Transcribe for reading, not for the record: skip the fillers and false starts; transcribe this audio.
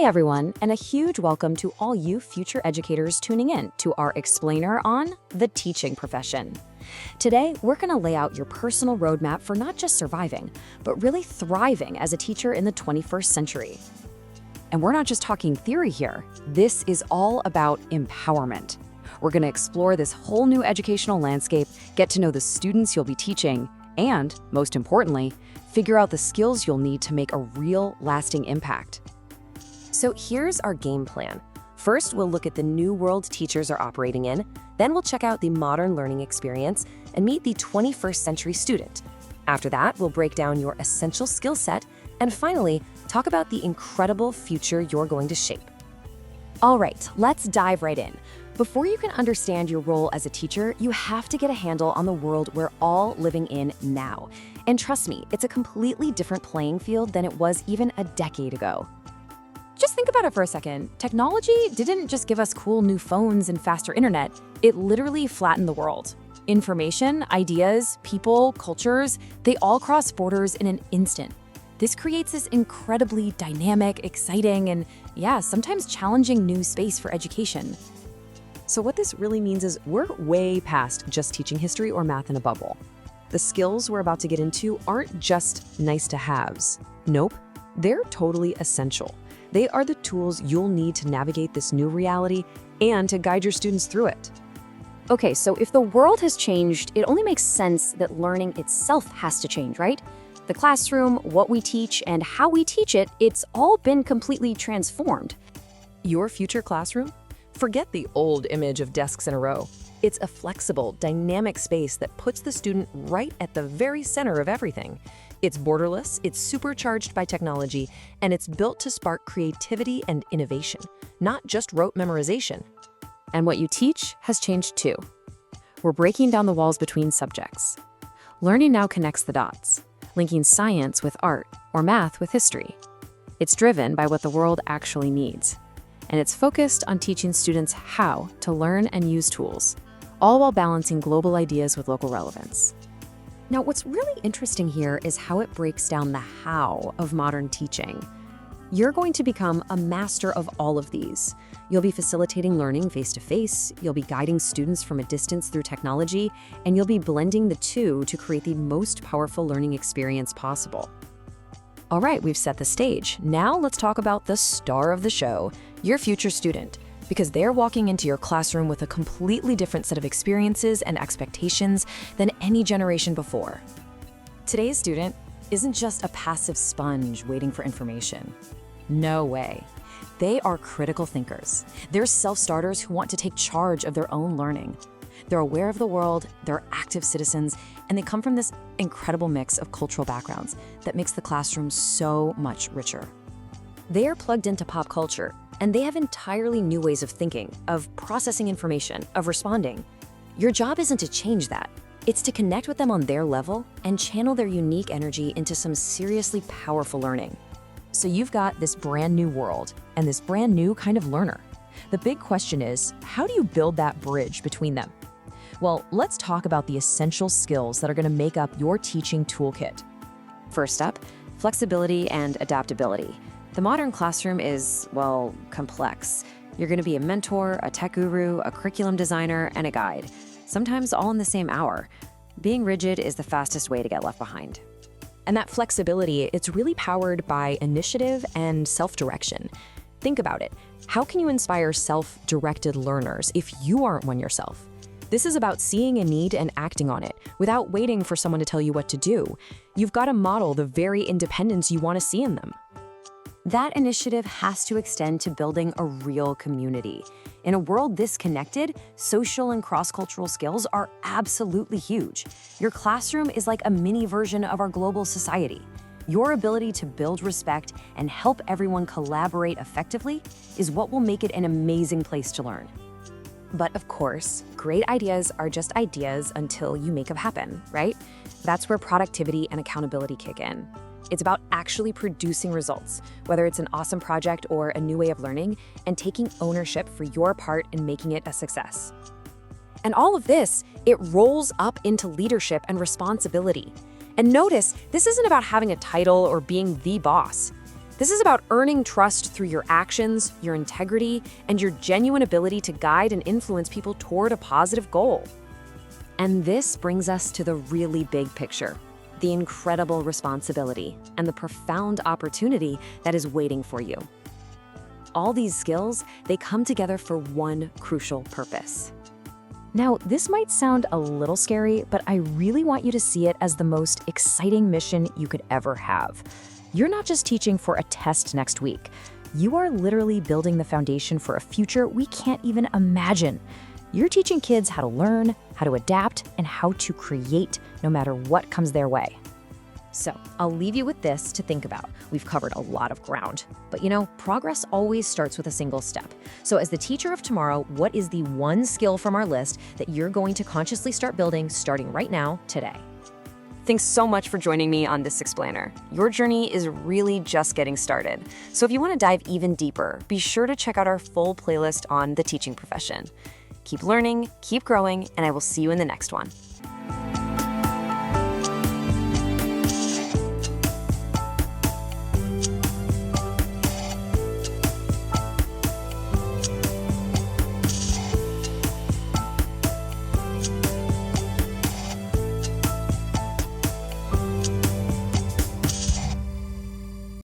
Hey everyone, and a huge welcome to all you future educators tuning in to our explainer on the teaching profession. Today, we're going to lay out your personal roadmap for not just surviving, but really thriving as a teacher in the 21st century. And we're not just talking theory here. This is all about empowerment. We're going to explore this whole new educational landscape, get to know the students you'll be teaching, and, most importantly, figure out the skills you'll need to make a real, lasting impact. So here's our game plan. First, we'll look at the new world teachers are operating in. Then we'll check out the modern learning experience and meet the 21st century student. After that, we'll break down your essential skill set. And finally, talk about the incredible future you're going to shape. All right, let's dive right in. Before you can understand your role as a teacher, you have to get a handle on the world we're all living in now. And trust me, it's a completely different playing field than it was even a decade ago. Just think about it for a second. Technology didn't just give us cool new phones and faster internet. It literally flattened the world. Information, ideas, people, cultures, they all cross borders in an instant. This creates this incredibly dynamic, exciting, and sometimes challenging new space for education. So what this really means is we're way past just teaching history or math in a bubble. The skills we're about to get into aren't just nice to haves. Nope, they're totally essential. They are the tools you'll need to navigate this new reality and to guide your students through it. Okay, so if the world has changed, it only makes sense that learning itself has to change, right? The classroom, what we teach, and how we teach it, it's all been completely transformed. Your future classroom? Forget the old image of desks in a row. It's a flexible, dynamic space that puts the student right at the very center of everything. It's borderless, it's supercharged by technology, and it's built to spark creativity and innovation, not just rote memorization. And what you teach has changed too. We're breaking down the walls between subjects. Learning now connects the dots, linking science with art or math with history. It's driven by what the world actually needs, and it's focused on teaching students how to learn and use tools, all while balancing global ideas with local relevance. Now, what's really interesting here is how it breaks down the how of modern teaching. You're going to become a master of all of these. You'll be facilitating learning face-to-face, you'll be guiding students from a distance through technology, and you'll be blending the two to create the most powerful learning experience possible. All right, we've set the stage. Now let's talk about the star of the show, your future student, because they're walking into your classroom with a completely different set of experiences and expectations than any generation before. Today's student isn't just a passive sponge waiting for information. No way. They are critical thinkers. They're self-starters who want to take charge of their own learning. They're aware of the world, they're active citizens, and they come from this incredible mix of cultural backgrounds that makes the classroom so much richer. They are plugged into pop culture, and they have entirely new ways of thinking, of processing information, of responding. Your job isn't to change that. It's to connect with them on their level and channel their unique energy into some seriously powerful learning. So you've got this brand new world and this brand new kind of learner. The big question is, how do you build that bridge between them? Well, let's talk about the essential skills that are going to make up your teaching toolkit. First up, flexibility and adaptability. The modern classroom is, complex. You're going to be a mentor, a tech guru, a curriculum designer, and a guide, sometimes all in the same hour. Being rigid is the fastest way to get left behind. And that flexibility, it's really powered by initiative and self-direction. Think about it. How can you inspire self-directed learners if you aren't one yourself? This is about seeing a need and acting on it without waiting for someone to tell you what to do. You've got to model the very independence you want to see in them. That initiative has to extend to building a real community. In a world this connected, social and cross-cultural skills are absolutely huge. Your classroom is like a mini version of our global society. Your ability to build respect and help everyone collaborate effectively is what will make it an amazing place to learn. But of course, great ideas are just ideas until you make them happen, right? That's where productivity and accountability kick in. It's about actually producing results, whether it's an awesome project or a new way of learning, and taking ownership for your part in making it a success. And all of this, it rolls up into leadership and responsibility. And notice, this isn't about having a title or being the boss. This is about earning trust through your actions, your integrity, and your genuine ability to guide and influence people toward a positive goal. And this brings us to the really big picture, the incredible responsibility and the profound opportunity that is waiting for you. All these skills, they come together for one crucial purpose. Now, this might sound a little scary, but I really want you to see it as the most exciting mission you could ever have. You're not just teaching for a test next week. You are literally building the foundation for a future we can't even imagine. You're teaching kids how to learn, how to adapt, and how to create no matter what comes their way. So, I'll leave you with this to think about. We've covered a lot of ground. But progress always starts with a single step. So as the teacher of tomorrow, what is the one skill from our list that you're going to consciously start building starting right now, today? Thanks so much for joining me on this Explainer. Your journey is really just getting started. So if you want to dive even deeper, be sure to check out our full playlist on the teaching profession. Keep learning, keep growing, and I will see you in the next one.